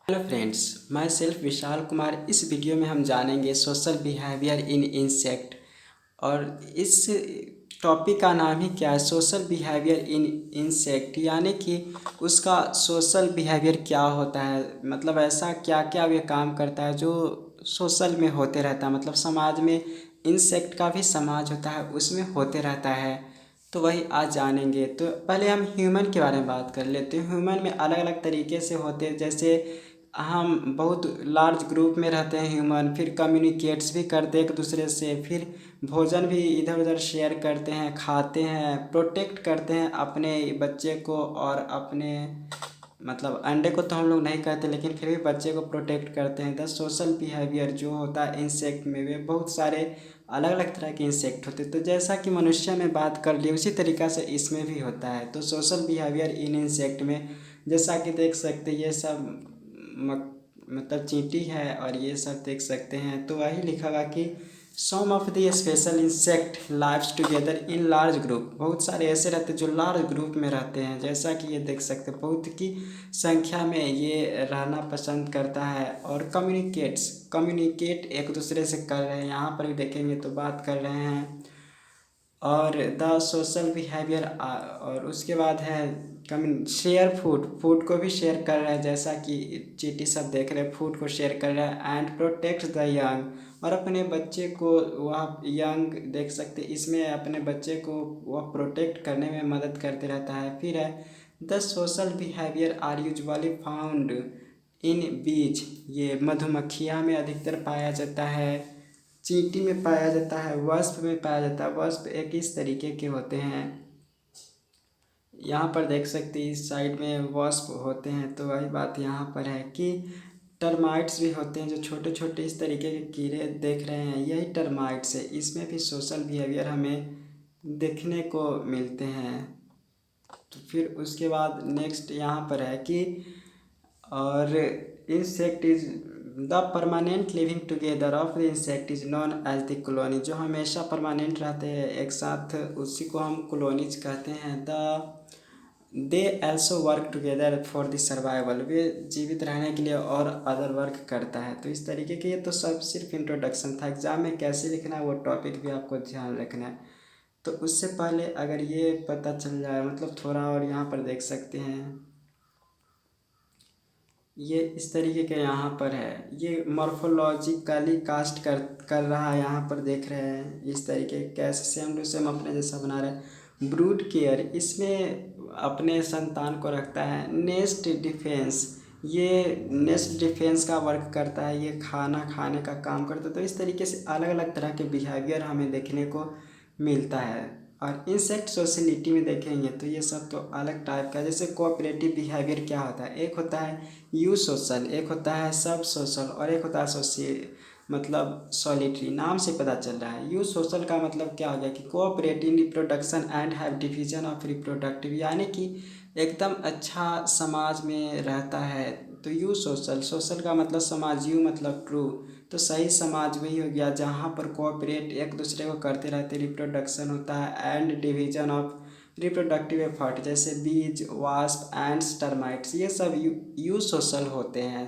Hello friends, मैं self Vishal Kumar. इस video में हम जानेंगे सोशल बिहेवियर इन इंसेक्ट। और इस टॉपिक का नाम ही क्या है, सोशल बिहेवियर इन इंसेक्ट। यानी कि उसका सोशल बिहेवियर क्या होता है, मतलब ऐसा क्या क्या वे काम करता है जो सोशल में होते रहता है, मतलब समाज में। इंसेक्ट का भी समाज होता है, उसमें होते रहता है। तो वही आज जानेंगे। तो पहले हम ह्यूमन के बारे में बात कर लेते हैं। ह्यूमन में अलग अलग तरीके से होते हैं, जैसे हम बहुत लार्ज ग्रुप में रहते हैं ह्यूमन, फिर कम्युनिकेट्स भी करते हैं एक दूसरे से, फिर भोजन भी इधर उधर शेयर करते हैं, खाते हैं, प्रोटेक्ट करते हैं अपने बच्चे को। और अपने मतलब अंडे को तो हम लोग नहीं कहते, लेकिन फिर भी बच्चे को प्रोटेक्ट करते हैं। द सोशल बिहेवियर जो होता है इंसेक्ट में, वे बहुत सारे अलग अलग तरह के इंसेक्ट होते हैं। तो जैसा कि मनुष्य में बात कर ली, उसी तरीक़ा से इसमें भी होता है। तो सोशल बिहेवियर इन इंसेक्ट में जैसा कि देख सकते ये सब मतलब चींटी है, और ये सब देख सकते हैं। तो वही लिखा हुआ कि some of the special insect lives together in large group. बहुत सारे ऐसे रहते हैं जो लार्ज ग्रुप में रहते हैं, जैसा कि ये देख सकते हैं बहुत की संख्या में ये रहना पसंद करता है। और कम्युनिकेट एक दूसरे से कर रहे हैं, यहाँ पर भी देखेंगे तो बात कर रहे हैं। और द सोशल बिहेवियर, और उसके बाद है शेयर फूड को भी शेयर कर रहा है, जैसा कि चींटी सब देख रहे हैं, फूड को शेयर कर रहा है। एंड प्रोटेक्ट द यंग, और अपने बच्चे को वह यंग देख सकते, इसमें अपने बच्चे को वह प्रोटेक्ट करने में मदद करते रहता है। फिर है the social behaviour are usually found in bees, ये मधुमक्खियाँ में अधिकतर पाया जाता है, चींटी में पाया जाता है, वास्प में पाया जाता है। वास्प एक इस तरीके के होते हैं, यहाँ पर देख सकते हैं इस साइड में वास्प होते हैं। तो वही बात यहाँ पर है कि टर्माइट्स भी होते हैं, जो छोटे छोटे इस तरीके के कीड़े देख रहे हैं, यही टर्माइट्स है। इसमें भी सोशल बिहेवियर हमें देखने को मिलते हैं। तो फिर उसके बाद नेक्स्ट यहाँ पर है कि और insect is the permanent living together of the insect is known as the colony, जो हमेशा परमानेंट रहते हैं एक साथ, उसी को हम कॉलोनीज कहते हैं। The they also work together for the survival, वे जीवित रहने के लिए और अदर वर्क करता है। तो इस तरीके के, ये तो सब सिर्फ इंट्रोडक्शन था। एग्जाम में कैसे लिखना है वो टॉपिक भी आपको ध्यान रखना है। तो उससे पहले अगर ये पता चल जाए, मतलब थोड़ा और यहाँ पर देख सकते हैं, ये इस तरीके के यहाँ पर है, ये मॉर्फोलॉजिकली कास्ट कर रहा है, यहाँ पर देख रहे हैं इस तरीके कैसे सेम टू सेम अपने जैसा बना रहे हैं। ब्रूड केयर, इसमें अपने संतान को रखता है। नेस्ट डिफेंस, ये नेस्ट डिफेंस का वर्क करता है, ये खाना खाने का काम करता है। तो इस तरीके से अलग अलग तरह के बिहेवियर हमें देखने को मिलता है। और इंसेक्ट सोशलिटी में देखेंगे तो ये सब तो अलग टाइप का, जैसे कोऑपरेटिव बिहेवियर क्या होता है, एक होता है यू सोशल, एक होता है सब सोशल, और एक होता है मतलब सॉलिटरी। नाम से पता चल रहा है। यू सोशल का मतलब क्या हो गया कि cooperate in reproduction and have division of reproductive, यानी कि एकदम अच्छा समाज में रहता है। तो यू सोशल, सोशल का मतलब समाज, यू मतलब ट्रू। तो सही समाज वही हो गया जहाँ पर कोऑपरेट एक दूसरे को करते रहते, रिप्रोडक्शन होता है, and division of reproductive effort, जैसे बीज, वास्प, एंड्स, टर्माइट्स, ये सब यू सोशल होते हैं।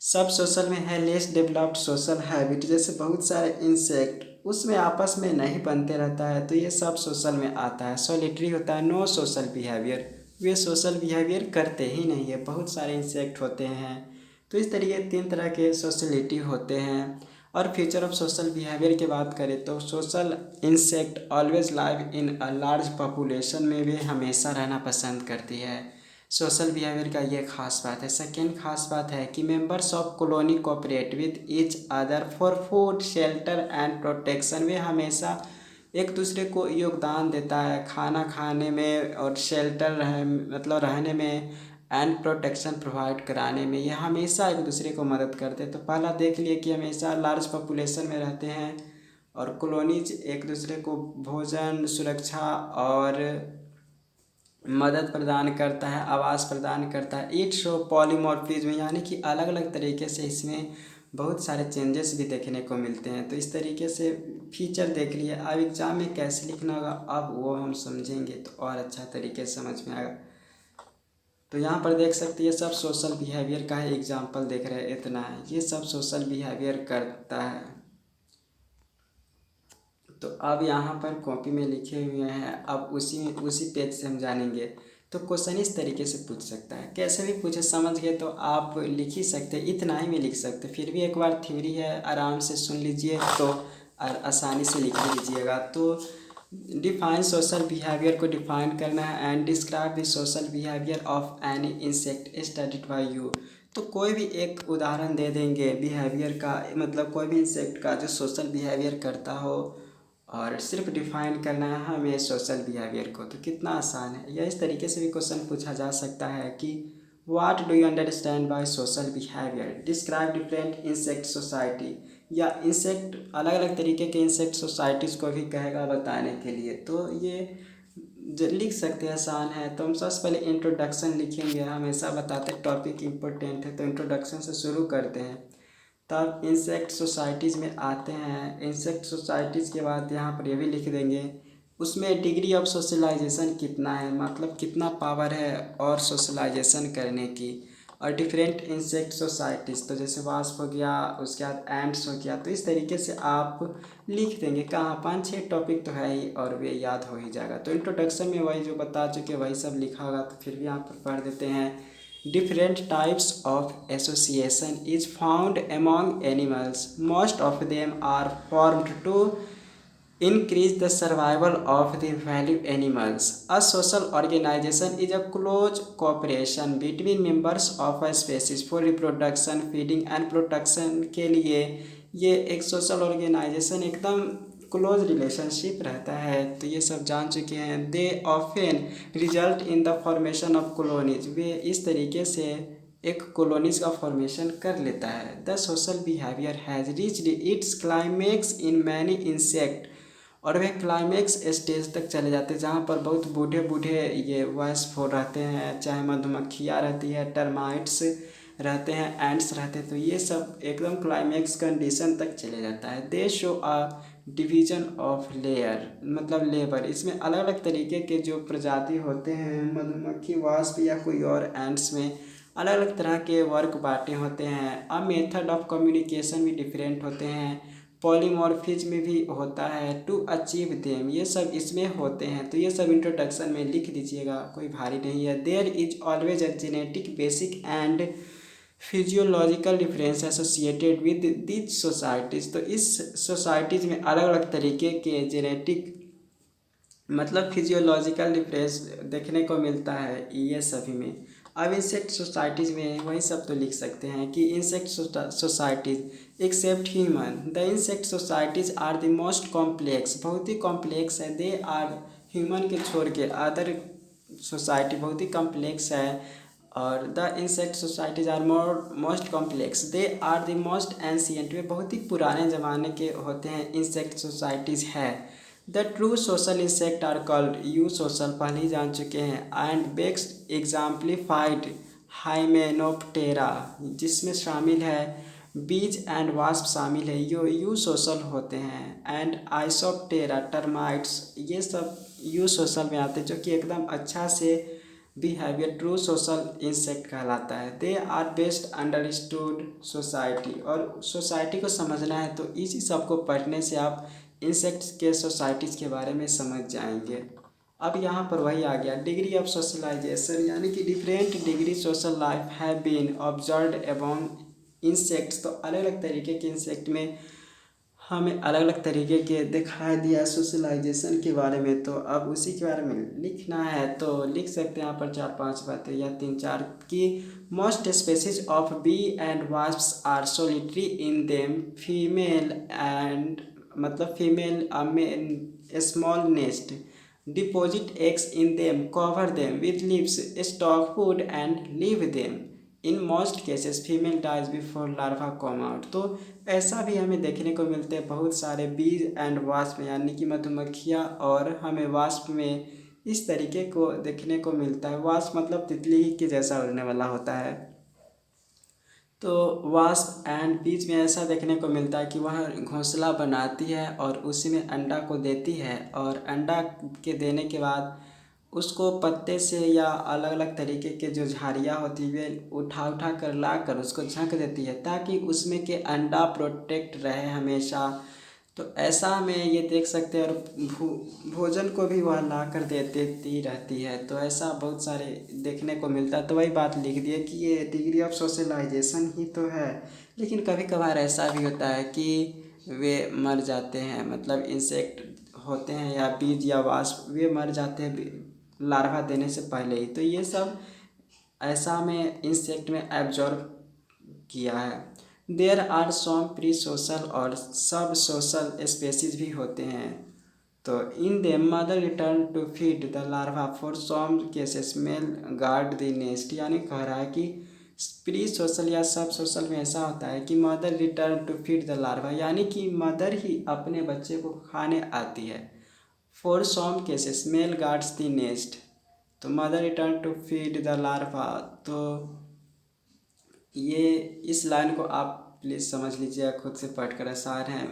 सब सोशल में है लेस डेवलप्ड सोशल हैबिट, जैसे बहुत सारे इंसेक्ट उसमें आपस में नहीं बनते रहता है, तो ये सब सोशल में आता है। सॉलिटरी होता है नो सोशल बिहेवियर, वे सोशल बिहेवियर करते ही नहीं है। बहुत सारे इंसेक्ट होते हैं। तो इस तरीके 3 तरह के सोशलिटी होते हैं। और फ्यूचर ऑफ सोशल बिहेवियर की बात करें तो social insect always live in a large population, में वे हमेशा रहना पसंद करती है। सोशल बिहेवियर का ये खास बात है। सेकेंड खास बात है कि members of colony cooperate with each other for food, shelter and protection, वे हमेशा एक दूसरे को योगदान देता है खाना खाने में और शेल्टर मतलब रहने में, एंड प्रोटेक्शन प्रोवाइड कराने में। ये हमेशा एक दूसरे को मदद करते हैं। तो पहला देख लिए कि हमेशा लार्ज पॉपुलेशन में रहते हैं, और कॉलोनीज एक दूसरे को भोजन, सुरक्षा और मदद प्रदान करता है, आवास प्रदान करता है। इट शो पॉलीमॉर्फिज्म, यानी कि अलग अलग तरीके से इसमें बहुत सारे चेंजेस भी देखने को मिलते हैं। तो इस तरीके से फीचर देख लिए। अब एग्ज़ाम में कैसे लिखना होगा अब वो हम समझेंगे तो और अच्छा तरीके से समझ में आएगा। तो यहाँ पर देख सकते हैं ये सब सोशल बिहेवियर का है एग्जाम्पल देख रहे हैं, इतना है, ये सब सोशल बिहेवियर करता है। तो अब यहाँ पर कॉपी में लिखे हुए हैं, अब उसी पेज से हम जानेंगे। तो क्वेश्चन इस तरीके से पूछ सकता है, कैसे भी पूछे, समझ गए तो आप लिख ही सकते, इतना ही में लिख सकते। फिर भी एक बार थ्योरी है, आराम से सुन लीजिए तो आसानी से लिख लीजिएगा। तो डिफाइन सोशल बिहेवियर को डिफाइन करना है and describe the social behaviour of any insect studied by you. तो कोई भी एक उदाहरण दे देंगे बिहेवियर का, मतलब कोई भी इंसेक्ट का जो सोशल बिहेवियर करता हो, और सिर्फ डिफाइन करना है हमें सोशल बिहेवियर को। तो कितना आसान है। या इस तरीके से भी क्वेश्चन पूछा जा सकता है कि what do you understand by social behaviour, describe different insect society. या इंसेक्ट, अलग अलग तरीके के इंसेक्ट सोसाइटीज़ को भी कहेगा बताने के लिए। तो ये लिख सकते हैं, आसान है। तो हम सबसे पहले इंट्रोडक्शन लिखेंगे, हमेशा बताते हैं टॉपिक इम्पोर्टेंट है, तो इंट्रोडक्शन से शुरू करते हैं। तब इंसेक्ट सोसाइटीज़ में आते हैं। इंसेक्ट सोसाइटीज़ के बाद यहाँ पर ये भी लिख देंगे, उसमें डिग्री ऑफ सोशलाइजेशन कितना है, मतलब कितना पावर है और सोशलाइजेशन करने की। और डिफरेंट इंसेक्ट सोसाइटीज़, तो जैसे वास्प हो गया, उसके बाद एंड्स हो गया। तो इस तरीके से आप लिख देंगे। कहाँ 5-6 टॉपिक तो है ही और वे याद हो ही जाएगा। तो इंट्रोडक्शन में वही जो बता चुके वही सब लिखा होगा, तो फिर भी यहाँ पर पढ़ देते हैं। Different types of association is found among animals. Most of them are formed to increase the survival of the value animals. A social organization is a close cooperation between members of a species for reproduction, feeding and protection के लिए ये एक social organisation एकदम close relationship रहता है। तो ये सब जान चुके हैं। They often result in the formation of colonies, वे इस तरीके से एक कॉलोनीज का फॉर्मेशन कर लेता है। The social behaviour has reached it's climax in many insect, और वे क्लाइमेक्स स्टेज तक चले जाते हैं जहाँ पर बहुत बूढ़े बूढ़े ये वयस्क हो रहते हैं, चाहे मधुमक्खियाँ रहती है, टर्माइट्स रहते हैं, एंड्स रहते हैं। तो ये सब एकदम क्लाइमेक्स कंडीशन तक चले जाता है। दे show a division of layer, मतलब लेबर, इसमें अलग अलग तरीके के जो प्रजाति होते हैं, मधुमक्खी, वास्प या कोई और एंड्स में अलग अलग तरह के वर्क बांटे होते हैं। अ मेथड ऑफ कम्युनिकेशन भी डिफरेंट होते हैं। पॉलीमॉर्फिज्म भी होता है। टू अचीव देम, ये सब इसमें होते हैं। तो ये सब इंट्रोडक्शन में लिख दीजिएगा, कोई भारी नहीं है। There is always a genetic basic and physiological difference associated with these societies. तो इस सोसाइटीज़ में अलग अलग तरीके के जेनेटिक, मतलब फिजियोलॉजिकल डिफरेंस देखने को मिलता है ये सभी में। अब इंसेक्ट सोसाइटीज़ में वही सब तो लिख सकते हैं कि insect societies except human, the insect societies are the most complex, बहुत ही कॉम्प्लेक्स है। दे आर, ह्यूमन के छोड़ के अदर सोसाइटी बहुत ही कॉम्प्लेक्स है। और the insect societies are most complex, they are the most ancient, वे बहुत ही पुराने ज़माने के होते हैं इंसेक्ट सोसाइटीज़ है। The true social insect are called eusocial, पहले ही जान चुके हैं। एंड बेक्स एग्जाम्पलीफाइड हाइमेनोप्टेरा, जिसमें शामिल है बीज एंड वास्प शामिल है, यू सोशल होते हैं। एंड आइसोप्टेरा टर्माइट्स, ये सब यू सोशल में आते हैं, जो कि एकदम अच्छा से बिहेवियर ट्रू सोशल इंसेक्ट कहलाता है। They are best understood society, और सोसाइटी को समझना है तो इसी सब को पढ़ने से आप इंसेक्ट्स के सोसाइटीज़ के बारे में समझ जाएंगे। अब यहाँ पर वही आ गया डिग्री ऑफ सोशलाइजेशन, यानी कि different degree social life have been observed among insects. तो अलग अलग तरीके के इंसेक्ट में हमें अलग अलग तरीके के दिखाई दिया सोशलाइजेशन के बारे में। तो अब उसी के बारे में लिखना है, तो लिख सकते हैं यहाँ पर 4-5 बातें या 3-4 कि most species of bee and wasps are solitary in them, female and, मतलब female small nest, deposit eggs in them, cover them with leaves, stock food and leave them. In most cases female dies before larva come out. तो ऐसा भी हमें देखने को मिलते हैं बहुत सारे बीज एंड वास्प में, यानी कि मधुमक्खियाँ, और हमें वास्प में इस तरीके को देखने को मिलता है। वास्प मतलब तितली के जैसा उड़ने वाला होता है। तो वास्प एंड बीज में ऐसा देखने को मिलता है कि वह घोंसला बनाती है और उसी में अंडा को देती है, और अंडा के देने के बाद उसको पत्ते से या अलग अलग तरीके के जो झाड़ियाँ होती है उठा उठा कर ला कर उसको झंक देती है ताकि उसमें के अंडा प्रोटेक्ट रहे हमेशा। तो ऐसा हमें ये देख सकते हैं, और भोजन को भी वह ला कर दे देती रहती है। तो ऐसा बहुत सारे देखने को मिलता है। तो वही बात लिख दी है कि ये डिग्री ऑफ सोशलाइजेशन ही तो है। लेकिन कभी कभार ऐसा भी होता है कि वे मर जाते हैं, मतलब इंसेक्ट होते हैं या बीज या वाष्प, वे मर जाते हैं लार्वा देने से पहले ही। तो ये सब ऐसा में इंसेक्ट में एब्जॉर्ब किया है। There are some pre social और सब सोशल स्पेसीज भी होते हैं। तो in the mother return to feed the larva for some cases male guard the nest. यानी कह रहा है कि प्री सोशल या सब सोशल में ऐसा होता है कि mother return to feed the larva, यानी कि मदर ही अपने बच्चे को खाने आती है। For some cases male guards the nest, तो mother return to feed the larva. तो ये इस लाइन को आप प्लीज़ समझ लीजिए, खुद से पढ़ कर आसार हैं।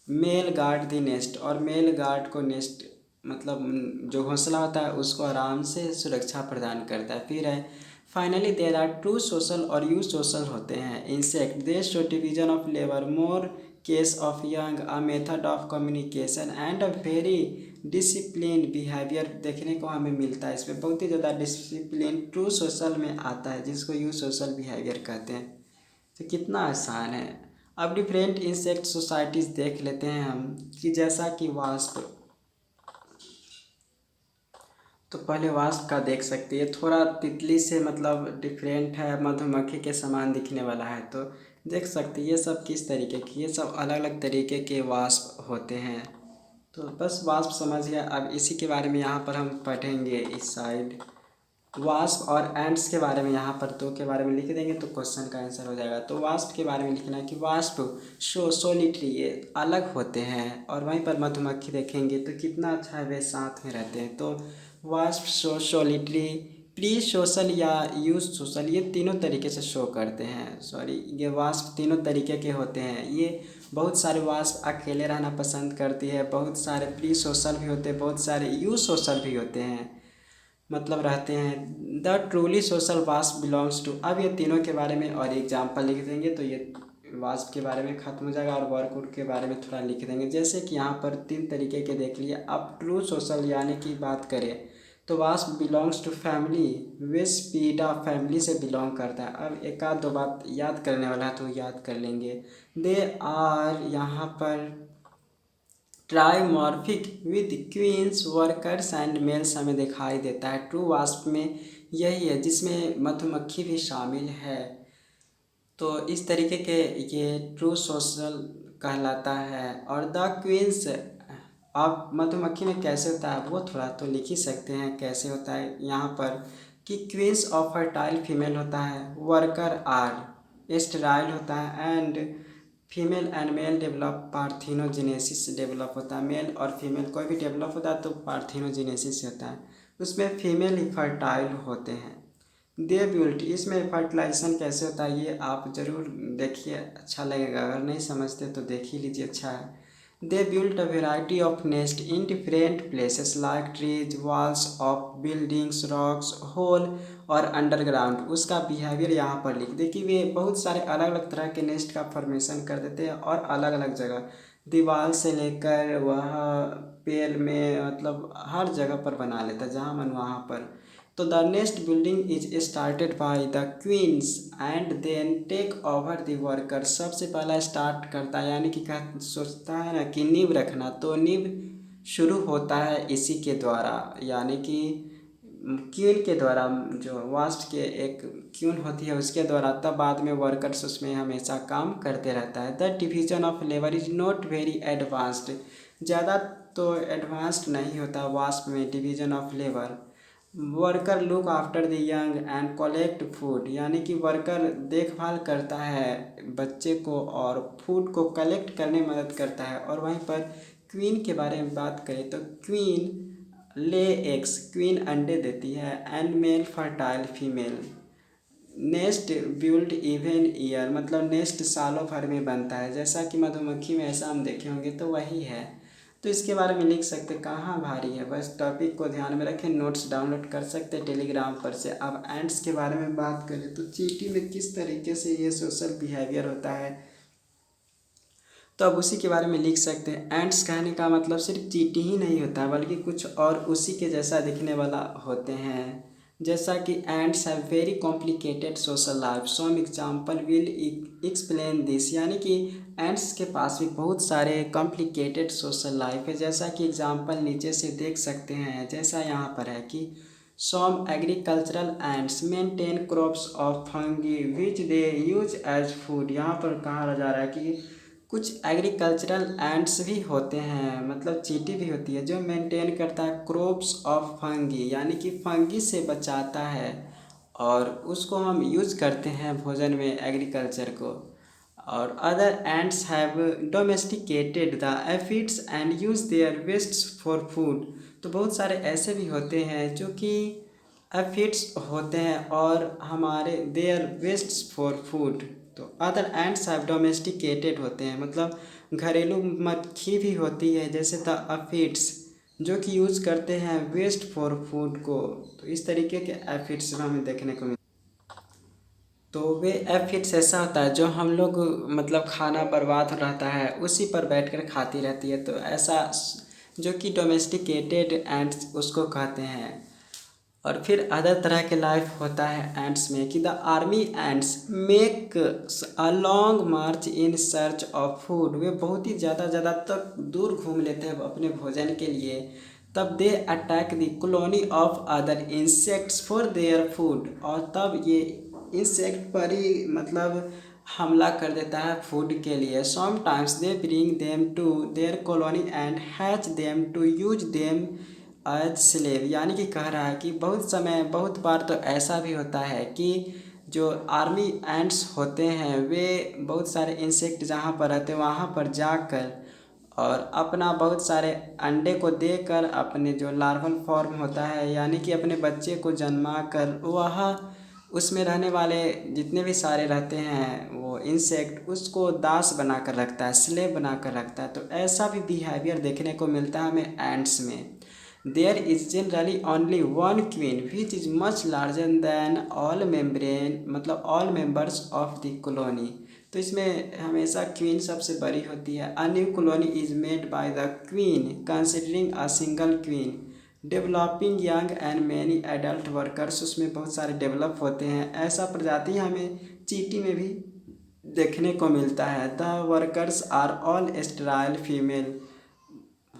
मेल गार्ड दी नेस्ट, और मेल गार्ड को नेस्ट मतलब जो घोंसला होता है उसको आराम से सुरक्षा प्रदान करता है। फिर है finally there are true social और यू सोशल होते हैं insect. They show division of labour, more care of young, a method of communication and a very discipline behaviour देखने को हमें मिलता है। इसमें बहुत ही ज़्यादा डिसिप्लिन ट्रू सोशल में आता है, जिसको यू सोशल बिहेवियर कहते हैं। तो कितना आसान है। अब डिफरेंट इंसेक्ट सोसाइटीज़ देख लेते हैं हम, कि जैसा कि वास्प। तो पहले वास्प का देख सकते हैं, थोड़ा तितली से मतलब डिफरेंट है, मधुमक्खी के समान दिखने वाला है। तो देख सकते हैं ये सब किस तरीके की, ये सब अलग अलग तरीके के वास्प होते हैं। तो बस वास्प समझ गया। अब इसी के बारे में यहाँ पर हम पढ़ेंगे इस साइड। वास्प और एंड्स के बारे में यहाँ पर दो के बारे में लिख देंगे तो क्वेश्चन का आंसर हो जाएगा। तो वास्प के बारे में लिखना है कि वास्प सोलिटरी, ये अलग होते हैं। और वहीं पर मधुमक्खी देखेंगे तो कितना अच्छा है, वे साथ में रहते हैं। तो वास्प सोलिटरी, प्री सोशल या यूज सोशल, ये तीनों तरीके से शो करते हैं। सॉरी, ये वास्प तीनों तरीके के होते हैं। ये बहुत सारे वास्प अकेले रहना पसंद करती है, बहुत सारे प्री सोशल भी होते हैं, बहुत सारे यूज सोशल भी होते हैं, मतलब रहते हैं। The truly social wasp belongs to. अब ये तीनों के बारे में और एग्जाम्पल लिख देंगे तो ये वास्प के बारे में ख़त्म हो जाएगा। और वर्कआउट के बारे में थोड़ा लिख देंगे, जैसे कि यहाँ पर तीन तरीके के देख लिए। अब ट्रू सोशल यानी कि बात करें तो wasp belongs to family, Vespidae family से बिलोंग करता है। अब एक आध दो बात याद करने वाला है तो याद कर लेंगे। दे आर यहाँ पर trimorphic with queens, workers and males हमें दिखाई देता है। ट्रू वास्प में यही है, जिसमें मधुमक्खी भी शामिल है। तो इस तरीके के ये ट्रू सोशल कहलाता है। और द क्वींस, आप मधुमक्खी में कैसे होता है वो थोड़ा तो लिख ही सकते हैं कैसे होता है यहाँ पर, कि क्वींस ऑफ फर्टाइल फीमेल होता है, वर्कर आर स्टेराइल होता है, and female and male develop parthenogenesis develop होता है। मेल और फीमेल कोई भी डेवलप होता है तो पार्थिनोजेनेसिस होता है, उसमें फीमेल ही फर्टाइल होते हैं। दे बिल्ट, इसमें फर्टिलाइजेशन कैसे होता है ये आप ज़रूर देखिए, अच्छा लगेगा। अगर नहीं समझते तो देख ही लीजिए, अच्छा है। They built a variety of nest in different places like trees, walls of buildings, rocks, hole और अंडरग्राउंड। उसका बिहेवियर यहाँ पर लिख दे कि वे बहुत सारे अलग अलग तरह के नेस्ट का फॉर्मेशन कर देते हैं, और अलग अलग जगह, दीवार से लेकर वह पेड़ में, मतलब हर जगह पर बना लेता है जहाँ मन वहाँ पर। तो the nest building is started by the queens and then take over the worker. सबसे पहला स्टार्ट करता है, यानी कि सोचता है ना कि नींव रखना, तो नींव शुरू होता है इसी के द्वारा, यानी कि क्वीन के द्वारा, जो वास्प के एक क्वीन होती है उसके द्वारा। तब बाद में वर्कर्स उसमें हमेशा काम करते रहता है। The division of labour is not very advanced, ज़्यादा तो एडवांस्ड नहीं होता वास्प में division of labour. Worker look after the young and collect food, यानी कि वर्कर देखभाल करता है बच्चे को और फूड को कलेक्ट करने में मदद करता है। और वहीं पर क्वीन के बारे में बात करें तो क्वीन ले एग्स, क्वीन अंडे देती है, and male fertile female. Nest build even year, मतलब नेस्ट सालों भर में बनता है, जैसा कि मधुमक्खी में ऐसा हम देखे होंगे तो वही है। तो तो इसके बारे में लिख सकते कहाँ भारी है, बस टॉपिक को ध्यान में रखें। नोट्स डाउनलोड कर सकते हैं टेलीग्राम पर से। अब एंड्स के बारे में बात करें तो चींटी में किस तरीके से ये सोशल बिहेवियर होता है, तो अब उसी के बारे में लिख सकते हैं। एंड्स कहने का मतलब सिर्फ चींटी ही नहीं होता है, बल्कि कुछ और उसी के जैसा दिखने वाला होते हैं। जैसा कि ants have very complicated social life, some example will explain this. यानी कि एंड्स के पास भी बहुत सारे कॉम्प्लिकेटेड सोशल लाइफ है। जैसा कि एग्जाम्पल नीचे से देख सकते हैं, जैसा यहाँ पर है कि some agricultural ants maintain crops of fungi which they use as food. यहाँ पर कहा जा रहा है कि कुछ एग्रीकल्चरल एंड्स भी होते हैं, मतलब चींटी भी होती है, जो मेंटेन करता है क्रॉप्स ऑफ फंगी, यानी कि फंगी से बचाता है और उसको हम यूज करते हैं भोजन में, एग्रीकल्चर को। और other ends have domesticated the aphids and use their wastes for food. तो बहुत सारे ऐसे भी होते हैं जो कि एफिड्स होते हैं और हमारे देयर वेस्ट्स फॉर फूड। तो अदर एंड्स हैव डोमेस्टिकेटेड होते हैं, मतलब घरेलू मक्खी भी होती है, जैसे द एफिड्स, जो कि यूज करते हैं वेस्ट फॉर फूड को। तो इस तरीके के एफिड्स हमें देखने को मिलते हैं। तो वे एफिड्स ऐसा होता है जो हम लोग मतलब खाना बर्बाद रहता है उसी पर बैठकर खाती रहती है, तो ऐसा जो कि डोमेस्टिकेटेड एंड्स उसको कहते हैं। और फिर अदर तरह के लाइफ होता है एंड्स में कि the army ants make a long march in search of food. वे बहुत ही ज़्यादा तक दूर घूम लेते हैं अपने भोजन के लिए। तब they attack the colony of other insects for their food. और तब ये इंसेक्ट पर ही मतलब हमला कर देता है फूड के लिए। Sometimes they bring them to their colony and hatch them to use them as slave. यानी कि कह रहा है कि बहुत बार तो ऐसा भी होता है कि जो आर्मी एंड्स होते हैं वे बहुत सारे इंसेक्ट जहाँ पर रहते हैं वहाँ पर जाकर और अपना बहुत सारे अंडे को देकर अपने जो लार्वल फॉर्म होता है, यानी कि अपने बच्चे को जन्मा कर वह उसमें रहने वाले जितने भी सारे रहते हैं वो इंसेक्ट उसको दास बना कर रखता है, स्लेव बना कर रखता है। तो ऐसा भी बिहेवियर देखने को मिलता है हमें एंड्स में। There is generally only one queen which is much larger than all members, मतलब all members of the colony. तो इसमें हमेशा क्वीन सबसे बड़ी होती है। A new colony is made by the queen considering a single queen developing young and many adult workers. उसमें बहुत सारे डेवलप होते हैं। ऐसा प्रजाति हमें चींटी में भी देखने को मिलता है। The workers are all sterile female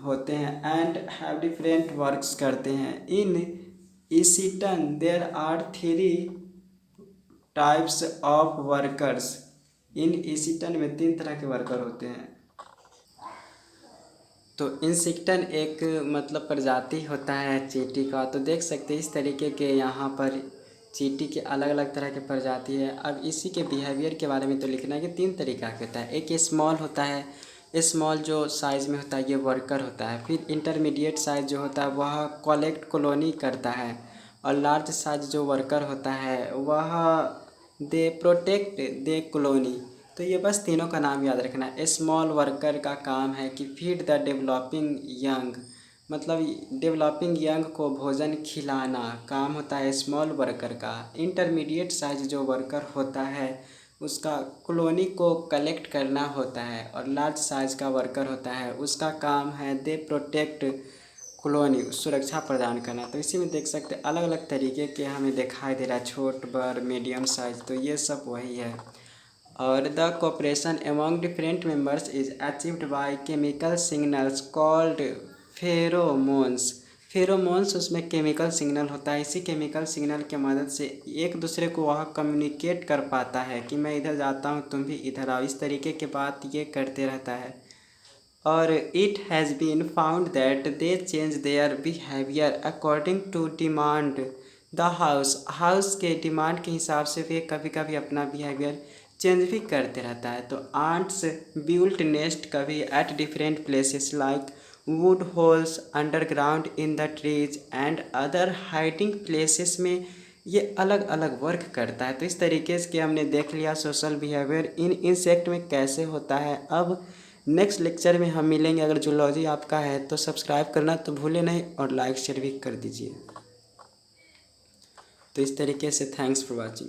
होते हैं एंड हैव डिफरेंट वर्क्स करते हैं। In Eciton there are 3 types of workers. इन ईसीटन में 3 तरह के वर्कर होते हैं। तो इंसेक्टन एक मतलब प्रजाति होता है चींटी का। तो देख सकते हैं इस तरीके के यहाँ पर चींटी के अलग अलग तरह के प्रजाति है। अब इसी के बिहेवियर के बारे में तो लिखना है कि 3 तरीका के होता है। एक स्मॉल होता है, स्मॉल जो साइज़ में होता है ये वर्कर होता है। फिर इंटरमीडिएट साइज़ जो होता है वह कलेक्ट कॉलोनी करता है। और लार्ज साइज जो वर्कर होता है वह दे प्रोटेक्ट दे कॉलोनी। तो ये बस तीनों का नाम याद रखना है। स्मॉल वर्कर का काम है कि फीड द डेवलपिंग यंग, मतलब डेवलपिंग यंग को भोजन खिलाना काम होता है स्मॉल वर्कर का। इंटरमीडिएट साइज जो वर्कर होता है उसका कॉलोनी को कलेक्ट करना होता है। और लार्ज साइज का वर्कर होता है उसका काम है दे प्रोटेक्ट कॉलोनी, सुरक्षा प्रदान करना। तो इसी में देख सकते अलग अलग तरीके के हमें दिखाई दे रहा है, छोट बड़ मीडियम साइज, तो ये सब वही है। और the cooperation among different members is achieved by chemical signals called pheromones. Pheromones उसमें केमिकल सिग्नल होता है। इसी केमिकल सिग्नल के मदद से एक दूसरे को वह कम्युनिकेट कर पाता है कि मैं इधर जाता हूँ तुम भी इधर आओ। इस तरीके की बात ये करते रहता है। और it has been found that they change their behaviour according to demand the house के डिमांड के हिसाब से वे कभी कभी अपना बिहेवियर चेंज भी करते रहता है। तो आंट्स बिल्ट नेस्ट कभी at different places like would holes underground in the trees and other hiding places में ये अलग अलग वर्क करता है। तो इस तरीके से हमने देख लिया सोशल बिहेवियर इन इंसेक्ट में कैसे होता है। अब नेक्स्ट लेक्चर में हम मिलेंगे। अगर जूलॉजी आपका है तो सब्सक्राइब करना तो भूले नहीं और लाइक शेयर भी कर दीजिए। तो इस तरीके से थैंक्स फॉर वॉचिंग।